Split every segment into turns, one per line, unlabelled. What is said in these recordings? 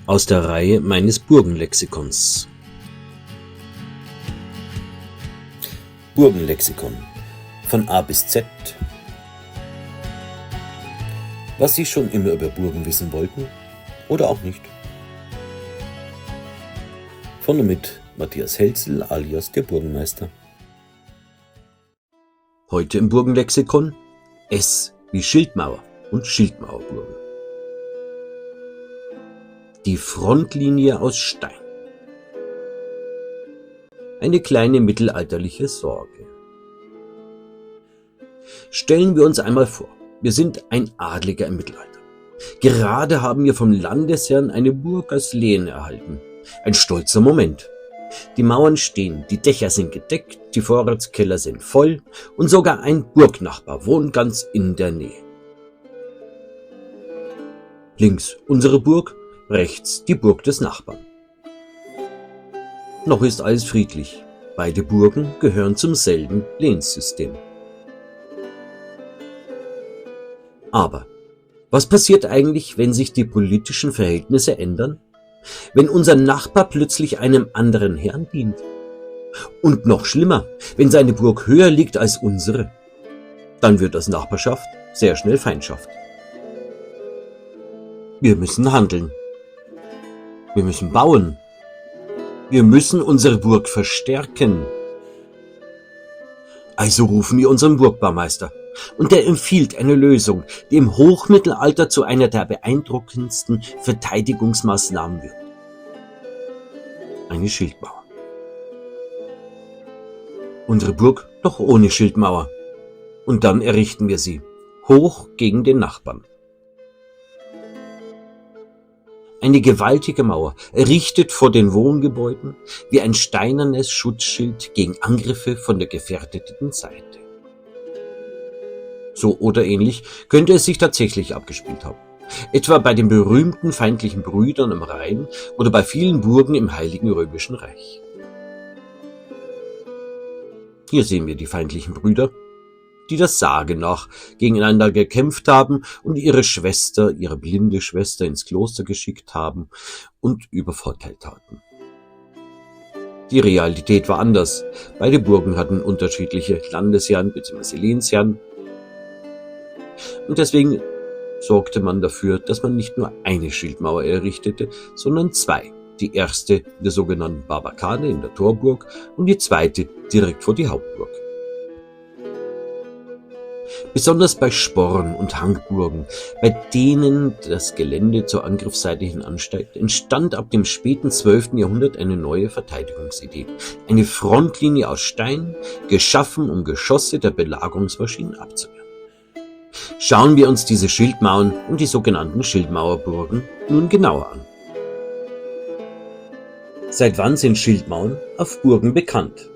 Aus der Reihe meines Burgenlexikons. Burgenlexikon von A bis Z. Was Sie schon immer über Burgen wissen wollten oder auch nicht. Von und mit Matthias Helzel alias der Burgenmeister. Heute im Burgenlexikon S wie Schildmauer und Schildmauerburgen. Die Frontlinie aus Stein. Eine kleine mittelalterliche Sorge. Stellen wir uns einmal vor, wir sind ein Adliger im Mittelalter. Gerade haben wir vom Landesherrn eine Burg als Lehen erhalten. Ein stolzer Moment. Die Mauern stehen, die Dächer sind gedeckt, die Vorratskeller sind voll und sogar ein Burgnachbar wohnt ganz in der Nähe. Links unsere Burg, rechts die Burg des Nachbarn. Noch ist alles friedlich. Beide Burgen gehören zum selben Lehenssystem. Aber was passiert eigentlich, wenn sich die politischen Verhältnisse ändern? Wenn unser Nachbar plötzlich einem anderen Herrn dient? Und noch schlimmer, wenn seine Burg höher liegt als unsere? Dann wird aus Nachbarschaft sehr schnell Feindschaft. Wir müssen handeln. Wir müssen bauen. Wir müssen unsere Burg verstärken. Also rufen wir unseren Burgbaumeister. Und der empfiehlt eine Lösung, die im Hochmittelalter zu einer der beeindruckendsten Verteidigungsmaßnahmen wird. Eine Schildmauer. Unsere Burg doch ohne Schildmauer. Und dann errichten wir sie, hoch gegen den Nachbarn. Eine gewaltige Mauer, errichtet vor den Wohngebäuden, wie ein steinernes Schutzschild gegen Angriffe von der gefährdeten Seite. So oder ähnlich könnte es sich tatsächlich abgespielt haben. Etwa bei den berühmten feindlichen Brüdern am Rhein oder bei vielen Burgen im Heiligen Römischen Reich. Hier sehen wir die feindlichen Brüder, die der Sage nach gegeneinander gekämpft haben und ihre blinde Schwester ins Kloster geschickt haben und übervorteilt hatten. Die Realität war anders. Beide Burgen hatten unterschiedliche Landesherren bzw. Lehensherren. Und deswegen sorgte man dafür, dass man nicht nur eine Schildmauer errichtete, sondern zwei. Die erste in der sogenannten Barbakane in der Torburg und die zweite direkt vor die Hauptburg. Besonders bei Sporn- und Hangburgen, bei denen das Gelände zur Angriffsseite hin ansteigt, entstand ab dem späten 12. Jahrhundert eine neue Verteidigungsidee. Eine Frontlinie aus Stein, geschaffen, um Geschosse der Belagerungsmaschinen abzuwehren. Schauen wir uns diese Schildmauern und die sogenannten Schildmauerburgen nun genauer an. Seit wann sind Schildmauern auf Burgen bekannt?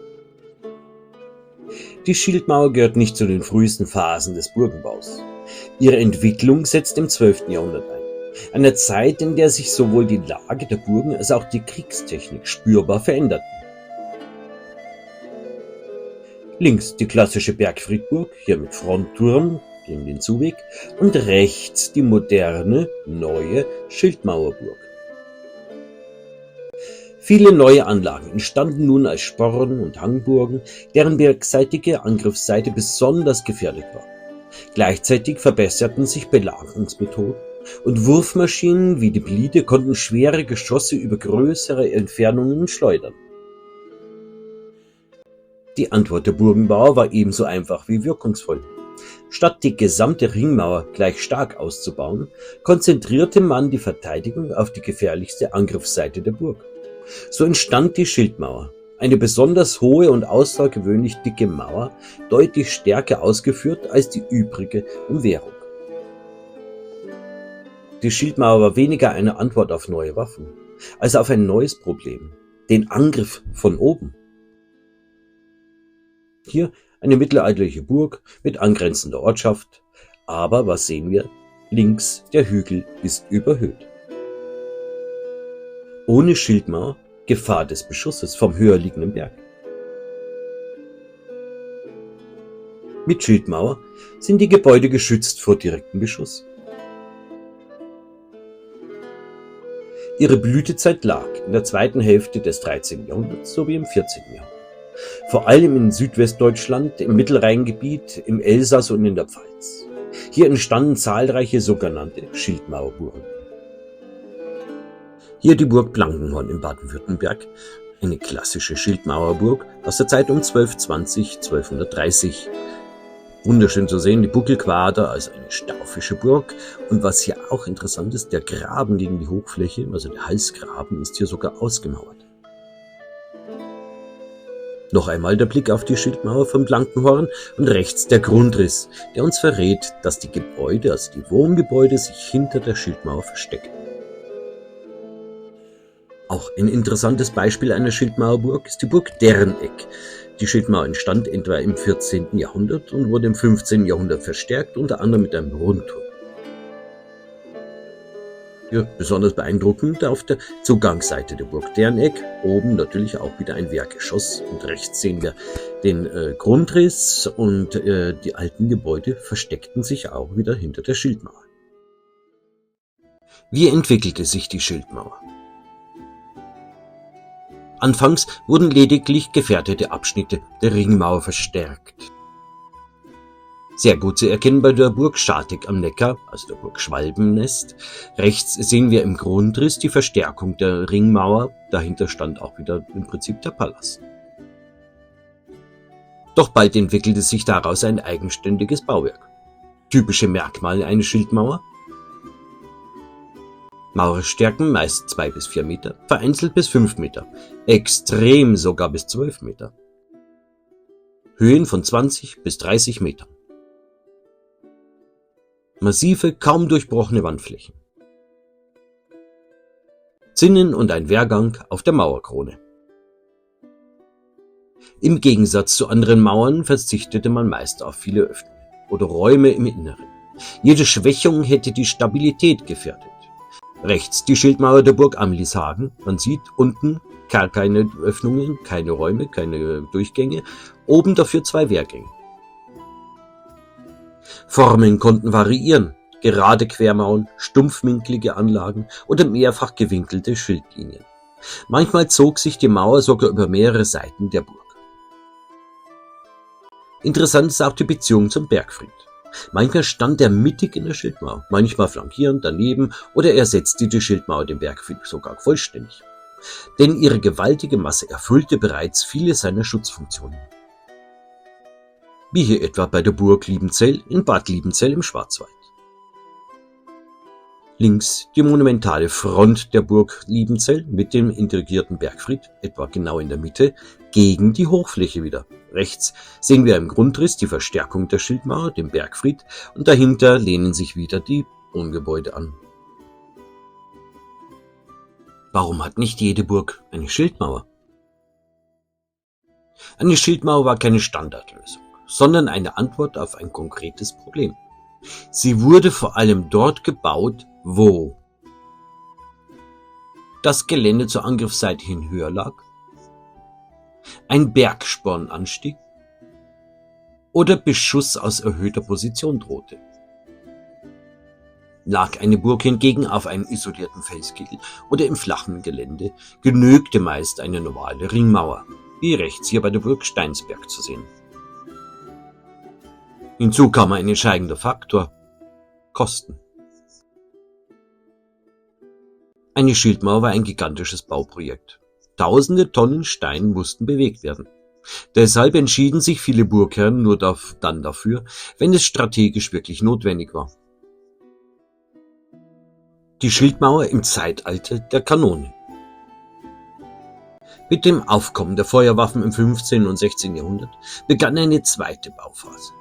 Die Schildmauer gehört nicht zu den frühesten Phasen des Burgenbaus. Ihre Entwicklung setzt im 12. Jahrhundert ein, einer Zeit, in der sich sowohl die Lage der Burgen als auch die Kriegstechnik spürbar veränderten. Links die klassische Bergfriedburg, hier mit Frontturm gegen den Zuweg, und rechts die moderne, neue Schildmauerburg. Viele neue Anlagen entstanden nun als Sporn- und Hangburgen, deren bergseitige Angriffsseite besonders gefährlich war. Gleichzeitig verbesserten sich Belagerungsmethoden und Wurfmaschinen wie die Blide konnten schwere Geschosse über größere Entfernungen schleudern. Die Antwort der Burgenbauer war ebenso einfach wie wirkungsvoll. Statt die gesamte Ringmauer gleich stark auszubauen, konzentrierte man die Verteidigung auf die gefährlichste Angriffsseite der Burg. So entstand die Schildmauer, eine besonders hohe und außergewöhnlich dicke Mauer, deutlich stärker ausgeführt als die übrige Umwehrung. Die Schildmauer war weniger eine Antwort auf neue Waffen, als auf ein neues Problem, den Angriff von oben. Hier eine mittelalterliche Burg mit angrenzender Ortschaft, aber was sehen wir? Links der Hügel ist überhöht. Ohne Schildmauer Gefahr des Beschusses vom höher liegenden Berg. Mit Schildmauer sind die Gebäude geschützt vor direktem Beschuss. Ihre Blütezeit lag in der zweiten Hälfte des 13. Jahrhunderts sowie im 14. Jahrhundert. Vor allem in Südwestdeutschland, im Mittelrheingebiet, im Elsass und in der Pfalz. Hier entstanden zahlreiche sogenannte Schildmauerburgen. Hier die Burg Blankenhorn in Baden-Württemberg, eine klassische Schildmauerburg aus der Zeit um 1220, 1230. Wunderschön zu sehen, die Buckelquader als eine staufische Burg. Und was hier auch interessant ist, der Graben gegen die Hochfläche, also der Halsgraben, ist hier sogar ausgemauert. Noch einmal der Blick auf die Schildmauer von Blankenhorn und rechts der Grundriss, der uns verrät, dass die Gebäude, also die Wohngebäude, sich hinter der Schildmauer verstecken. Auch ein interessantes Beispiel einer Schildmauerburg ist die Burg Derneck. Die Schildmauer entstand etwa im 14. Jahrhundert und wurde im 15. Jahrhundert verstärkt, unter anderem mit einem Rundturm. Ja, besonders beeindruckend auf der Zugangsseite der Burg Derneck, oben natürlich auch wieder ein Wehrgeschoss und rechts sehen wir den Grundriss und die alten Gebäude versteckten sich auch wieder hinter der Schildmauer. Wie entwickelte sich die Schildmauer? Anfangs wurden lediglich gefährdete Abschnitte der Ringmauer verstärkt. Sehr gut zu erkennen bei der Burg Schartig am Neckar, also der Burg Schwalbennest. Rechts sehen wir im Grundriss die Verstärkung der Ringmauer, dahinter stand auch wieder im Prinzip der Palast. Doch bald entwickelte sich daraus ein eigenständiges Bauwerk. Typische Merkmale einer Schildmauer: Mauerstärken meist 2 bis 4 Meter, vereinzelt bis 5 Meter, extrem sogar bis 12 Meter. Höhen von 20 bis 30 Metern. Massive, kaum durchbrochene Wandflächen. Zinnen und ein Wehrgang auf der Mauerkrone. Im Gegensatz zu anderen Mauern verzichtete man meist auf viele Öffnungen oder Räume im Inneren. Jede Schwächung hätte die Stabilität gefährdet. Rechts die Schildmauer der Burg Amlishagen. Man sieht unten gar keine Öffnungen, keine Räume, keine Durchgänge. Oben dafür 2 Wehrgänge. Formen konnten variieren. Gerade Quermauern, stumpfwinklige Anlagen oder mehrfach gewinkelte Schildlinien. Manchmal zog sich die Mauer sogar über mehrere Seiten der Burg. Interessant ist auch die Beziehung zum Bergfried. Manchmal stand er mittig in der Schildmauer, manchmal flankierend daneben oder ersetzte die Schildmauer den Bergfried sogar vollständig. Denn ihre gewaltige Masse erfüllte bereits viele seiner Schutzfunktionen. Wie hier etwa bei der Burg Liebenzell in Bad Liebenzell im Schwarzwald. Links die monumentale Front der Burg Liebenzell mit dem integrierten Bergfried, etwa genau in der Mitte, gegen die Hochfläche wieder. Rechts sehen wir im Grundriss die Verstärkung der Schildmauer, den Bergfried, und dahinter lehnen sich wieder die Wohngebäude an. Warum hat nicht jede Burg eine Schildmauer? Eine Schildmauer war keine Standardlösung, sondern eine Antwort auf ein konkretes Problem. Sie wurde vor allem dort gebaut, wo das Gelände zur Angriffsseite hin höher lag, ein Bergsporn anstieg oder Beschuss aus erhöhter Position drohte. Lag eine Burg hingegen auf einem isolierten Felskegel oder im flachen Gelände, genügte meist eine normale Ringmauer, wie rechts hier bei der Burg Steinsberg zu sehen. Hinzu kam ein entscheidender Faktor: Kosten. Eine Schildmauer war ein gigantisches Bauprojekt. Tausende Tonnen Stein mussten bewegt werden. Deshalb entschieden sich viele Burgherren nur dann dafür, wenn es strategisch wirklich notwendig war. Die Schildmauer im Zeitalter der Kanone. Mit dem Aufkommen der Feuerwaffen im 15. und 16. Jahrhundert begann eine zweite Bauphase.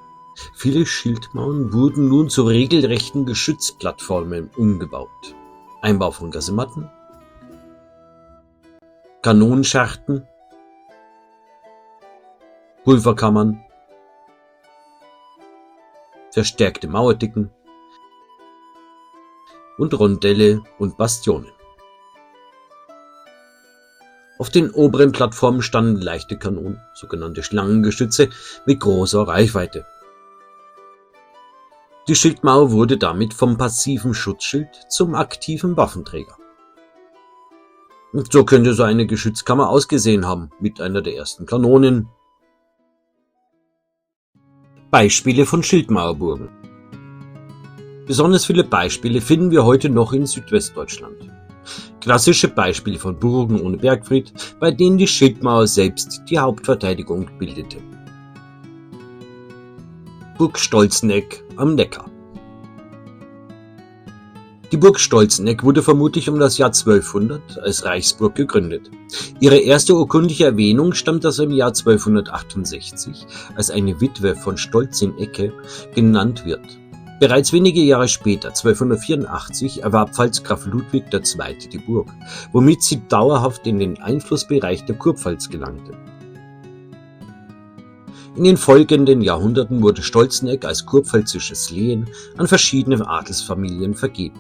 Viele Schildmauern wurden nun zu regelrechten Geschützplattformen umgebaut. Einbau von Kasematten, Kanonenschachten, Pulverkammern, verstärkte Mauerdicken und Rondelle und Bastionen. Auf den oberen Plattformen standen leichte Kanonen, sogenannte Schlangengeschütze mit großer Reichweite. Die Schildmauer wurde damit vom passiven Schutzschild zum aktiven Waffenträger. Und so könnte so eine Geschützkammer ausgesehen haben, mit einer der ersten Kanonen. Beispiele von Schildmauerburgen. Besonders viele Beispiele finden wir heute noch in Südwestdeutschland. Klassische Beispiele von Burgen ohne Bergfried, bei denen die Schildmauer selbst die Hauptverteidigung bildete. Burg Stolzenegg am Neckar. Die Burg Stolzenegg wurde vermutlich um das Jahr 1200 als Reichsburg gegründet. Ihre erste urkundliche Erwähnung stammt aus dem Jahr 1268, als eine Witwe von Stolz in Ecke genannt wird. Bereits wenige Jahre später, 1284, erwarb Pfalzgraf Ludwig II. Die Burg, womit sie dauerhaft in den Einflussbereich der Kurpfalz gelangte. In den folgenden Jahrhunderten wurde Stolzenegg als kurpfälzisches Lehen an verschiedene Adelsfamilien vergeben.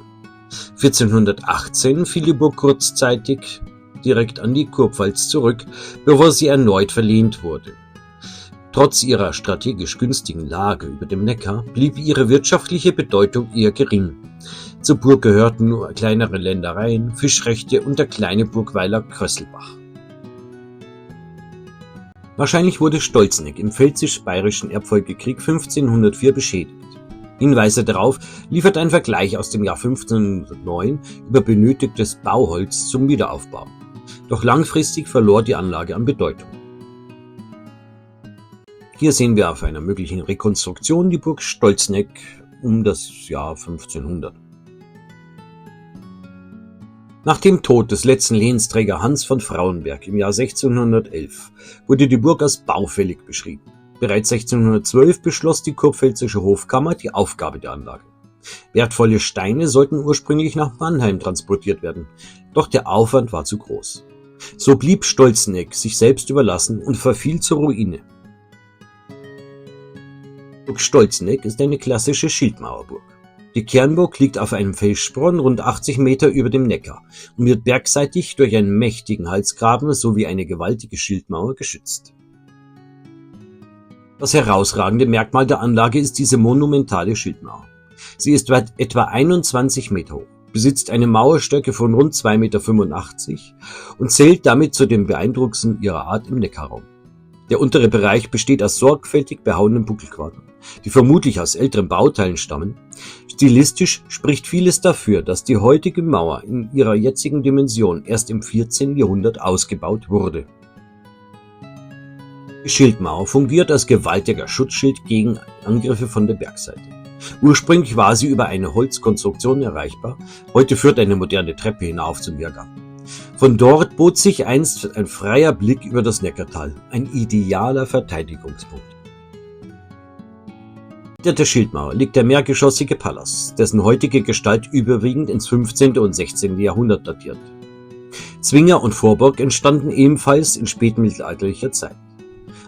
1418 fiel die Burg kurzzeitig direkt an die Kurpfalz zurück, bevor sie erneut verlehnt wurde. Trotz ihrer strategisch günstigen Lage über dem Neckar blieb ihre wirtschaftliche Bedeutung eher gering. Zur Burg gehörten nur kleinere Ländereien, Fischrechte und der kleine Burgweiler Krösselbach. Wahrscheinlich wurde Stolzenegg im Pfälzisch-Bayerischen Erbfolgekrieg 1504 beschädigt. Hinweise darauf liefert ein Vergleich aus dem Jahr 1509 über benötigtes Bauholz zum Wiederaufbau. Doch langfristig verlor die Anlage an Bedeutung. Hier sehen wir auf einer möglichen Rekonstruktion die Burg Stolzenegg um das Jahr 1500. Nach dem Tod des letzten Lehensträger Hans von Frauenberg im Jahr 1611 wurde die Burg als baufällig beschrieben. Bereits 1612 beschloss die kurpfälzische Hofkammer die Aufgabe der Anlage. Wertvolle Steine sollten ursprünglich nach Mannheim transportiert werden, doch der Aufwand war zu groß. So blieb Stolzenegg sich selbst überlassen und verfiel zur Ruine. Burg Stolzenegg ist eine klassische Schildmauerburg. Die Kernburg liegt auf einem Felssporn rund 80 Meter über dem Neckar und wird bergseitig durch einen mächtigen Halsgraben sowie eine gewaltige Schildmauer geschützt. Das herausragende Merkmal der Anlage ist diese monumentale Schildmauer. Sie ist etwa 21 Meter hoch, besitzt eine Mauerstärke von rund 2,85 Meter und zählt damit zu den beeindruckendsten ihrer Art im Neckarraum. Der untere Bereich besteht aus sorgfältig behauenen Buckelquadern, die vermutlich aus älteren Bauteilen stammen. Stilistisch spricht vieles dafür, dass die heutige Mauer in ihrer jetzigen Dimension erst im 14. Jahrhundert ausgebaut wurde. Die Schildmauer fungiert als gewaltiger Schutzschild gegen Angriffe von der Bergseite. Ursprünglich war sie über eine Holzkonstruktion erreichbar, heute führt eine moderne Treppe hinauf zum Wehrgang. Von dort bot sich einst ein freier Blick über das Neckartal, ein idealer Verteidigungspunkt. Hinter der Schildmauer liegt der mehrgeschossige Palas, dessen heutige Gestalt überwiegend ins 15. und 16. Jahrhundert datiert. Zwinger und Vorburg entstanden ebenfalls in spätmittelalterlicher Zeit.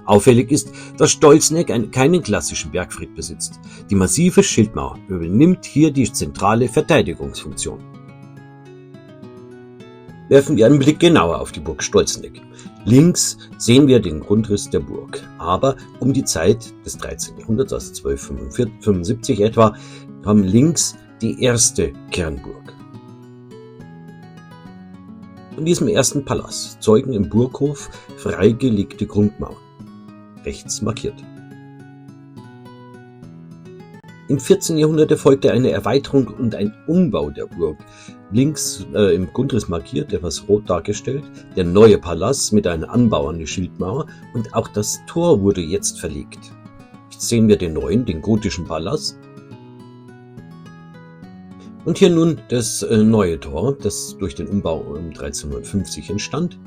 Auffällig ist, dass Stolzenegg keinen klassischen Bergfried besitzt. Die massive Schildmauer übernimmt hier die zentrale Verteidigungsfunktion. Werfen wir einen Blick genauer auf die Burg Stolzenegg. Links sehen wir den Grundriss der Burg, aber um die Zeit des 13. Jahrhunderts, also 1275 etwa, kam links die erste Kernburg. Von diesem ersten Palas zeugen im Burghof freigelegte Grundmauern, rechts markiert. Im 14. Jahrhundert erfolgte eine Erweiterung und ein Umbau der Burg. Links im Grundriss markiert, etwas rot dargestellt, der neue Palas mit einem Anbau an die Schildmauer und auch das Tor wurde jetzt verlegt. Jetzt sehen wir den neuen, den gotischen Palas. Und hier nun das neue Tor, das durch den Umbau um 1350 entstand.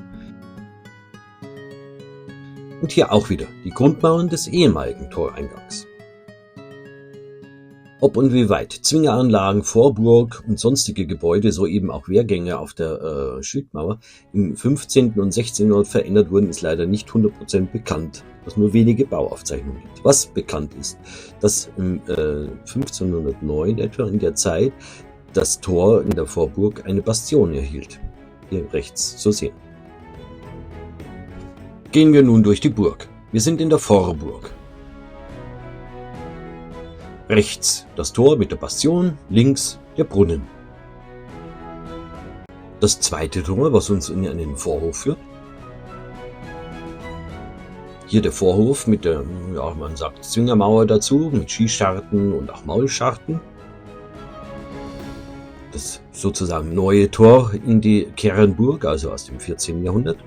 Und hier auch wieder die Grundmauern des ehemaligen Toreingangs. Ob und wie weit Zwingeranlagen, Vorburg und sonstige Gebäude, so eben auch Wehrgänge auf der Schildmauer im 15. und 16. Jahrhundert verändert wurden, ist leider nicht 100% bekannt, dass nur wenige Bauaufzeichnungen gibt. Was bekannt ist, dass im 1509 etwa in der Zeit das Tor in der Vorburg eine Bastion erhielt. Hier rechts zu sehen. Gehen wir nun durch die Burg. Wir sind in der Vorburg. Rechts das Tor mit der Bastion, links der Brunnen. Das zweite Tor, was uns in einen Vorhof führt. Hier der Vorhof mit der, ja, man sagt Zwingermauer dazu, mit Schießscharten und auch Maulscharten. Das sozusagen neue Tor in die Kernburg, also aus dem 14. Jahrhundert.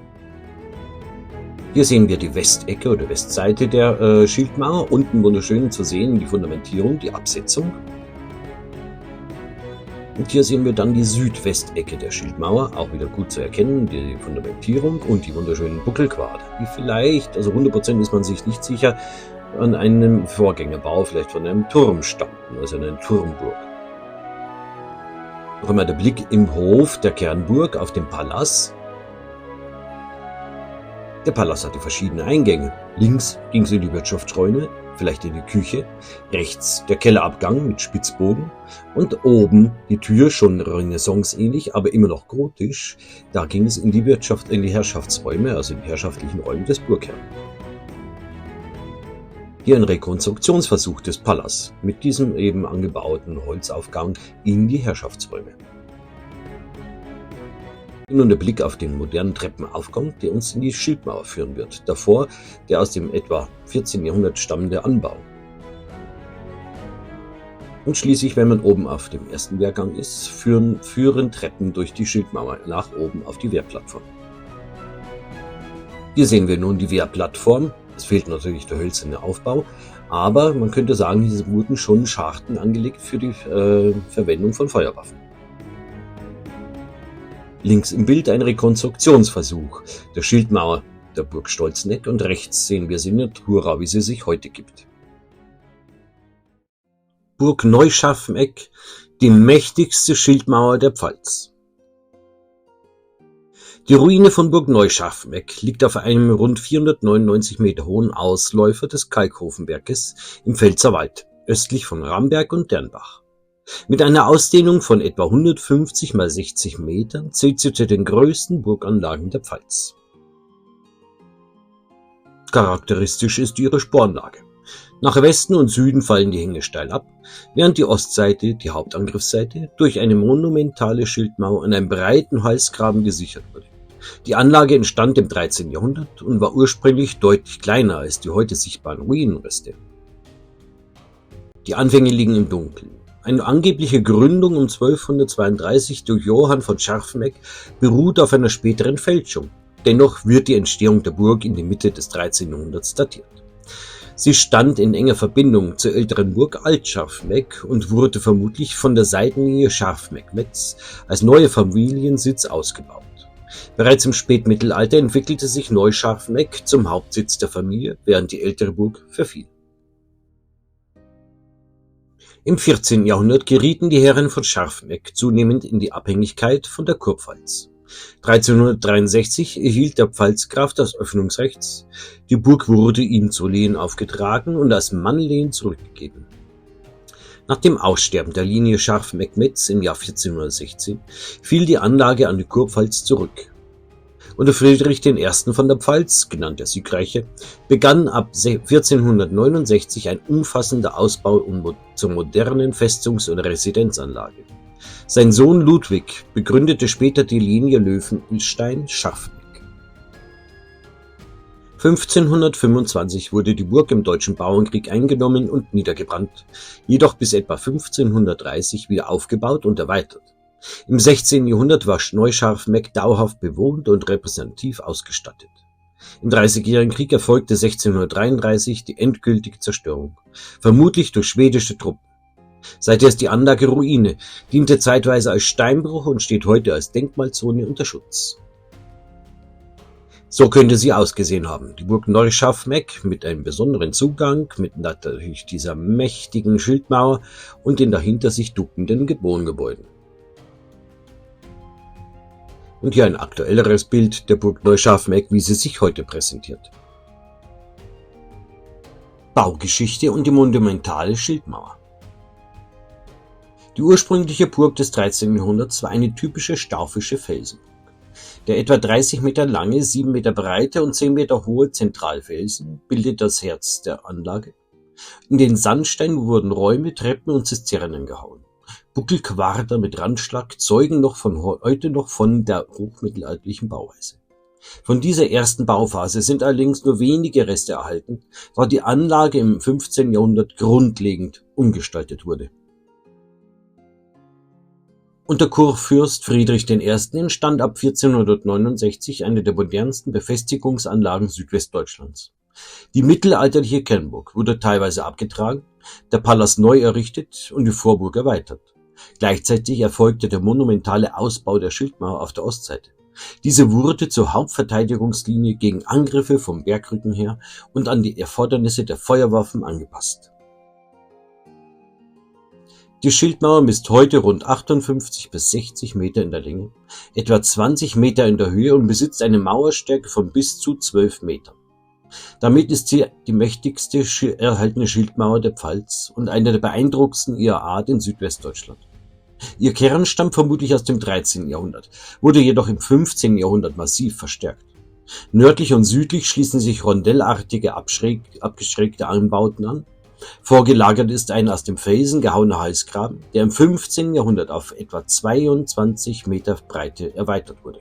Hier sehen wir die Westecke oder Westseite der Schildmauer. Unten wunderschön zu sehen die Fundamentierung, die Absetzung. Und hier sehen wir dann die Südwestecke der Schildmauer, auch wieder gut zu erkennen, die Fundamentierung und die wunderschönen Buckelquader, die vielleicht, also 100% ist man sich nicht sicher, an einem Vorgängerbau, vielleicht von einem Turm stammten, also einer Turmburg. Noch einmal der Blick im Hof der Kernburg auf den Palas. Der Palas hatte verschiedene Eingänge. Links ging es in die Wirtschaftsräume, vielleicht in die Küche, rechts der Kellerabgang mit Spitzbogen und oben die Tür, schon renaissanceähnlich, aber immer noch gotisch. Da ging es in die Herrschaftsräume, also in die herrschaftlichen Räume des Burgherrn. Hier ein Rekonstruktionsversuch des Palas mit diesem eben angebauten Holzaufgang in die Herrschaftsräume. Nun der Blick auf den modernen Treppenaufgang, der uns in die Schildmauer führen wird. Davor der aus dem etwa 14. Jahrhundert stammende Anbau. Und schließlich, wenn man oben auf dem ersten Wehrgang ist, führen Treppen durch die Schildmauer nach oben auf die Wehrplattform. Hier sehen wir nun die Wehrplattform. Es fehlt natürlich der hölzerne Aufbau, aber man könnte sagen, hier wurden schon Scharten angelegt für die Verwendung von Feuerwaffen. Links im Bild ein Rekonstruktionsversuch der Schildmauer der Burg Stolzeneck und rechts sehen wir sie in Natura, wie sie sich heute gibt. Burg Neuscharfeneck, die mächtigste Schildmauer der Pfalz. Die Ruine von Burg Neuscharfeneck liegt auf einem rund 499 Meter hohen Ausläufer des Kalkhofenberges im Pfälzerwald, östlich von Ramberg und Dernbach. Mit einer Ausdehnung von etwa 150 mal 60 Metern zählt sie zu den größten Burganlagen der Pfalz. Charakteristisch ist ihre Spornlage. Nach Westen und Süden fallen die Hänge steil ab, während die Ostseite, die Hauptangriffsseite, durch eine monumentale Schildmauer an einem breiten Halsgraben gesichert wurde. Die Anlage entstand im 13. Jahrhundert und war ursprünglich deutlich kleiner als die heute sichtbaren Ruinenreste. Die Anfänge liegen im Dunkeln. Eine angebliche Gründung um 1232 durch Johann von Scharfeneck beruht auf einer späteren Fälschung. Dennoch wird die Entstehung der Burg in die Mitte des 13. Jahrhunderts datiert. Sie stand in enger Verbindung zur älteren Burg Alt-Scharfeneck und wurde vermutlich von der Seitenlinie Scharfeneck-Metz als neuer Familiensitz ausgebaut. Bereits im Spätmittelalter entwickelte sich Neuscharfeneck zum Hauptsitz der Familie, während die ältere Burg verfiel. Im 14. Jahrhundert gerieten die Herren von Scharfeneck zunehmend in die Abhängigkeit von der Kurpfalz. 1363 erhielt der Pfalzgraf das Öffnungsrecht, die Burg wurde ihm zu Lehen aufgetragen und als Mannlehen zurückgegeben. Nach dem Aussterben der Linie Scharfeneck-Metz im Jahr 1416 fiel die Anlage an die Kurpfalz zurück. Unter Friedrich I. von der Pfalz, genannt der Siegreiche, begann ab 1469 ein umfassender Ausbau zur modernen Festungs- und Residenzanlage. Sein Sohn Ludwig begründete später die Linie Löwenstein-Scharfeneck. 1525 wurde die Burg im Deutschen Bauernkrieg eingenommen und niedergebrannt, jedoch bis etwa 1530 wieder aufgebaut und erweitert. Im 16. Jahrhundert war Neuscharfeneck dauerhaft bewohnt und repräsentativ ausgestattet. Im Dreißigjährigen Krieg erfolgte 1633 die endgültige Zerstörung, vermutlich durch schwedische Truppen. Seither ist die Anlage Ruine, diente zeitweise als Steinbruch und steht heute als Denkmalzone unter Schutz. So könnte sie ausgesehen haben, die Burg Neuscharfeneck mit einem besonderen Zugang, mit natürlich dieser mächtigen Schildmauer und den dahinter sich duckenden Wohngebäuden. Und hier ein aktuelleres Bild der Burg Neuscharfeneck, wie sie sich heute präsentiert. Baugeschichte und die monumentale Schildmauer. Die ursprüngliche Burg des 13. Jahrhunderts war eine typische staufische Felsenburg. Der etwa 30 Meter lange, 7 Meter breite und 10 Meter hohe Zentralfelsen bildet das Herz der Anlage. In den Sandstein wurden Räume, Treppen und Zisternen gehauen. Buckelquader mit Randschlag zeugen heute noch von der hochmittelalterlichen Bauweise. Von dieser ersten Bauphase sind allerdings nur wenige Reste erhalten, da die Anlage im 15. Jahrhundert grundlegend umgestaltet wurde. Unter Kurfürst Friedrich I. entstand ab 1469 eine der modernsten Befestigungsanlagen Südwestdeutschlands. Die mittelalterliche Kernburg wurde teilweise abgetragen, der Palas neu errichtet und die Vorburg erweitert. Gleichzeitig erfolgte der monumentale Ausbau der Schildmauer auf der Ostseite. Diese wurde zur Hauptverteidigungslinie gegen Angriffe vom Bergrücken her und an die Erfordernisse der Feuerwaffen angepasst. Die Schildmauer misst heute rund 58 bis 60 Meter in der Länge, etwa 20 Meter in der Höhe und besitzt eine Mauerstärke von bis zu 12 Metern. Damit ist sie die mächtigste erhaltene Schildmauer der Pfalz und eine der beeindruckendsten ihrer Art in Südwestdeutschland. Ihr Kern stammt vermutlich aus dem 13. Jahrhundert, wurde jedoch im 15. Jahrhundert massiv verstärkt. Nördlich und südlich schließen sich rondellartige abgeschrägte Anbauten an. Vorgelagert ist ein aus dem Felsen gehauener Halsgraben, der im 15. Jahrhundert auf etwa 22 Meter Breite erweitert wurde.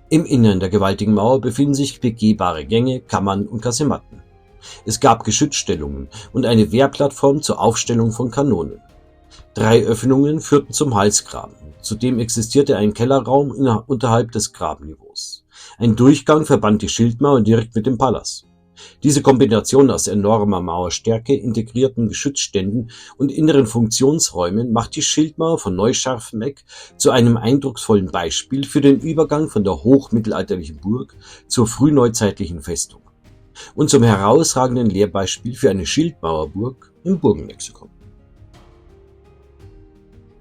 Im Innern der gewaltigen Mauer befinden sich begehbare Gänge, Kammern und Kasematten. Es gab Geschützstellungen und eine Wehrplattform zur Aufstellung von Kanonen. 3 Öffnungen führten zum Halsgraben. Zudem existierte ein Kellerraum unterhalb des Grabenniveaus. Ein Durchgang verband die Schildmauer direkt mit dem Palas. Diese Kombination aus enormer Mauerstärke, integrierten Geschützständen und inneren Funktionsräumen macht die Schildmauer von Neuscharfenegg zu einem eindrucksvollen Beispiel für den Übergang von der hochmittelalterlichen Burg zur frühneuzeitlichen Festung und zum herausragenden Lehrbeispiel für eine Schildmauerburg im Burgenlexikon.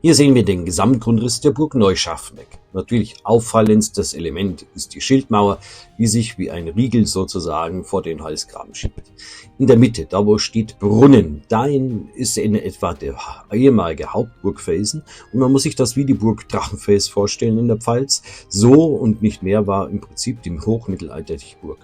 Hier sehen wir den Gesamtgrundriss der Burg Neuscharfenegg. Natürlich aufallendstes Element ist die Schildmauer, die sich wie ein Riegel sozusagen vor den Halsgraben schiebt. In der Mitte, da wo steht Brunnen, dahin ist in etwa der ehemalige Hauptburgfelsen und man muss sich das wie die Burg Drachenfels vorstellen in der Pfalz. So und nicht mehr war im Prinzip die hochmittelalterliche Burg.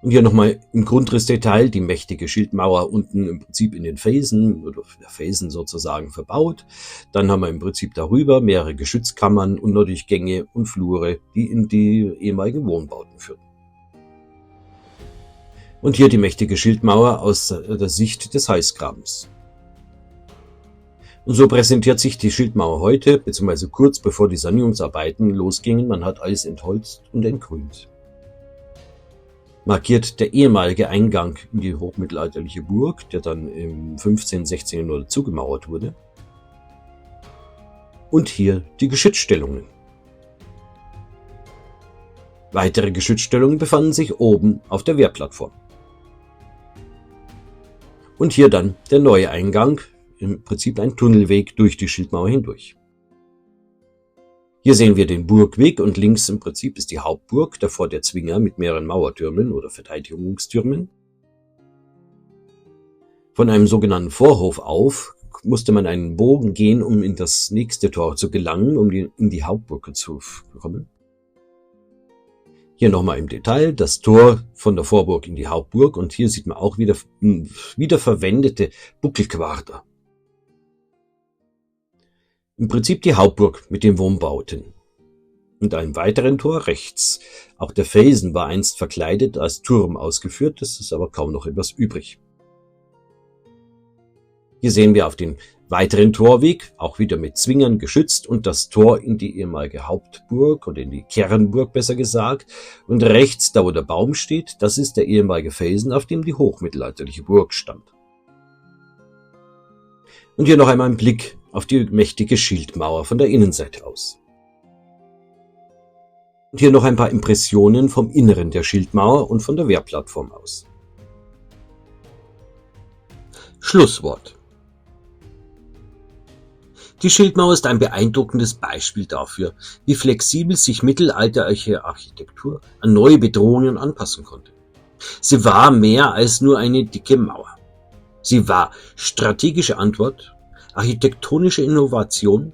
Und hier nochmal im Grundrissdetail die mächtige Schildmauer unten im Prinzip in den Felsen, oder der Felsen sozusagen verbaut. Dann haben wir im Prinzip darüber mehrere Geschützkammern und natürlich Gänge und Flure, die in die ehemaligen Wohnbauten führten. Und hier die mächtige Schildmauer aus der Sicht des Halsgrabens. Und so präsentiert sich die Schildmauer heute, beziehungsweise kurz bevor die Sanierungsarbeiten losgingen. Man hat alles entholzt und entgrünt. Markiert der ehemalige Eingang in die hochmittelalterliche Burg, der dann im 15. 16. Jahrhundert zugemauert wurde. Und hier die Geschützstellungen. Weitere Geschützstellungen befanden sich oben auf der Wehrplattform. Und hier dann der neue Eingang, im Prinzip ein Tunnelweg durch die Schildmauer hindurch. Hier sehen wir den Burgweg und links im Prinzip ist die Hauptburg, davor der Zwinger mit mehreren Mauertürmen oder Verteidigungstürmen. Von einem sogenannten Vorhof auf musste man einen Bogen gehen, um in das nächste Tor zu gelangen, um in die Hauptburg zu kommen. Hier nochmal im Detail das Tor von der Vorburg in die Hauptburg und hier sieht man auch wieder verwendete Buckelquader. Im Prinzip die Hauptburg mit den Wohnbauten. Und einem weiteren Tor rechts. Auch der Felsen war einst verkleidet als Turm ausgeführt, es ist aber kaum noch etwas übrig. Hier sehen wir auf den weiteren Torweg, auch wieder mit Zwingern geschützt und das Tor in die ehemalige Hauptburg oder in die Kernburg besser gesagt. Und rechts, da wo der Baum steht, das ist der ehemalige Felsen, auf dem die hochmittelalterliche Burg stand. Und hier noch einmal ein Blick auf die mächtige Schildmauer von der Innenseite aus. Und hier noch ein paar Impressionen vom Inneren der Schildmauer und von der Wehrplattform aus. Schlusswort. Die Schildmauer ist ein beeindruckendes Beispiel dafür, wie flexibel sich mittelalterliche Architektur an neue Bedrohungen anpassen konnte. Sie war mehr als nur eine dicke Mauer. Sie war strategische Antwort, architektonische Innovation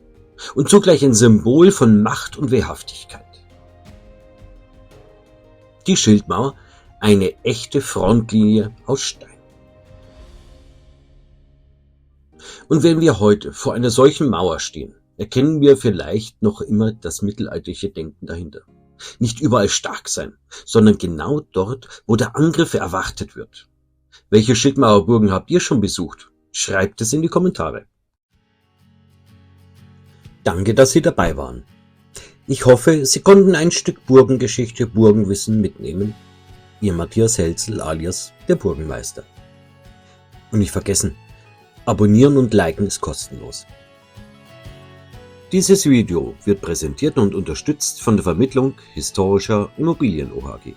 und zugleich ein Symbol von Macht und Wehrhaftigkeit. Die Schildmauer, eine echte Frontlinie aus Stein. Und wenn wir heute vor einer solchen Mauer stehen, erkennen wir vielleicht noch immer das mittelalterliche Denken dahinter. Nicht überall stark sein, sondern genau dort, wo der Angriff erwartet wird. Welche Schildmauerburgen habt ihr schon besucht? Schreibt es in die Kommentare. Danke, dass Sie dabei waren. Ich hoffe, Sie konnten ein Stück Burgengeschichte, Burgenwissen mitnehmen. Ihr Matthias Helzel alias der Burgenmeister. Und nicht vergessen, abonnieren und liken ist kostenlos. Dieses Video wird präsentiert und unterstützt von der Vermittlung historischer Immobilien OHG.